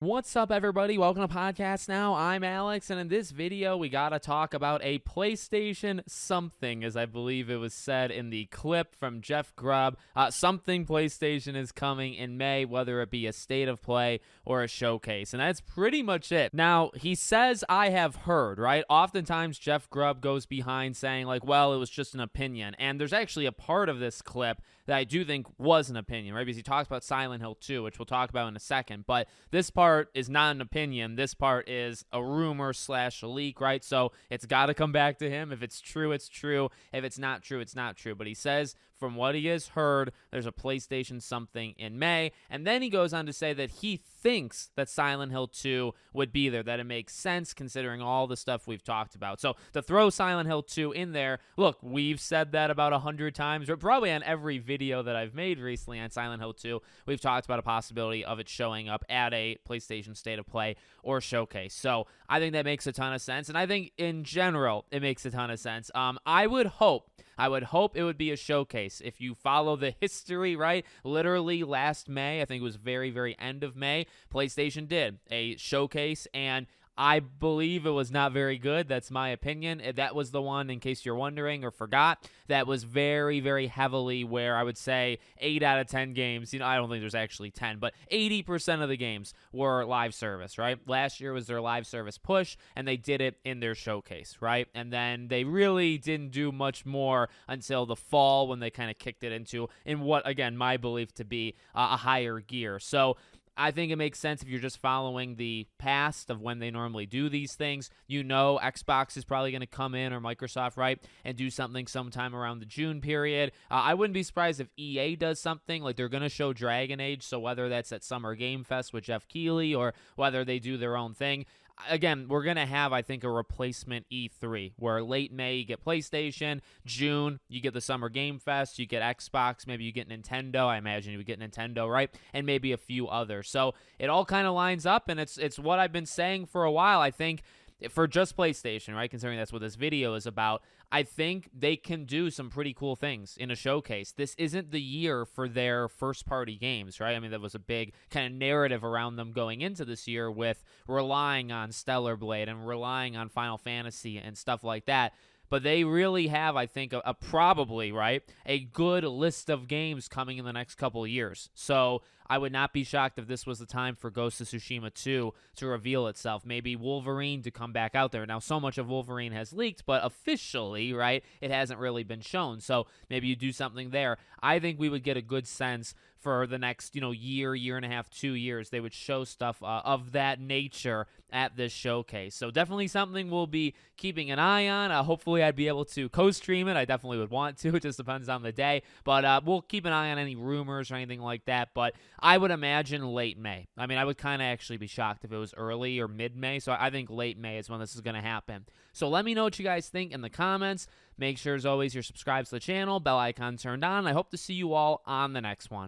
What's up, everybody? Welcome to Podcast Now. I'm Alex, and in this video, we gotta talk about a PlayStation something, as I believe it was said in the clip from Jeff Grubb. Something PlayStation is coming in May, whether it be a state of play or a showcase, and that's pretty much it. Now, he says, I have heard, right? Oftentimes, Jeff Grubb goes behind saying, like, well, it was just an opinion, and there's actually a part of this clip that I do think was an opinion, right? Because he talks about Silent Hill 2, which we'll talk about in a second, but this part is not an opinion. This part is a rumor slash a leak, right? So it's got to come back to him. If it's true, it's true. If it's not true, it's not true. But he says, from what he has heard, there's a PlayStation something in May. And then he goes on to say that he thinks that Silent Hill 2 would be there, that it makes sense considering all the stuff we've talked about. So to throw Silent Hill 2 in there, look, we've said that about 100 times, or probably on every video that I've made recently on Silent Hill 2, we've talked about a possibility of it showing up at a PlayStation State of Play or Showcase. So I think that makes a ton of sense, and I think in general it makes a ton of sense. I would hope it would be a showcase. If you follow the history, right, literally last May, I think it was very, very end of May, PlayStation did a showcase, and I believe it was not very good. That's my opinion. That was the one, in case you're wondering or forgot, that was very, very heavily where I would say 8 out of 10 games, I don't think there's actually 10, but 80% of the games were live service, right? Last year was their live service push, and they did it in their showcase, right? And then they really didn't do much more until the fall when they kind of kicked it in what, again, my belief to be a higher gear. So I think it makes sense if you're just following the past of when they normally do these things. Xbox is probably going to come in, or Microsoft, right, and do something sometime around the June period. I wouldn't be surprised if EA does something, like they're going to show Dragon Age, so whether that's at Summer Game Fest with Jeff Keighley or whether they do their own thing. Again, we're going to have, I think, a replacement E3 where late May you get PlayStation, June you get the Summer Game Fest, you get Xbox, maybe you get Nintendo. I imagine you would get Nintendo, right? And maybe a few others. So it all kind of lines up, and it's what I've been saying for a while. I think for just PlayStation, right, considering that's what this video is about, I think they can do some pretty cool things in a showcase. This isn't the year for their first-party games, right? I mean, that was a big kind of narrative around them going into this year with relying on Stellar Blade and relying on Final Fantasy and stuff like that. But they really have, I think, a probably, right, a good list of games coming in the next couple of years. So I would not be shocked if this was the time for Ghost of Tsushima 2 to reveal itself. Maybe Wolverine to come back out there. Now, so much of Wolverine has leaked, but officially, right, it hasn't really been shown. So maybe you do something there. I think we would get a good sense for the next, year and a half, 2 years. They would show stuff of that nature at this showcase. So definitely something we'll be keeping an eye on. Hopefully I'd be able to co-stream it. I definitely would want to. It just depends on the day. But we'll keep an eye on any rumors or anything like that. But I would imagine late May. I mean, I would kind of actually be shocked if it was early or mid-May. So I think late May is when this is going to happen. So let me know what you guys think in the comments. Make sure, as always, you're subscribed to the channel, bell icon turned on. I hope to see you all on the next one.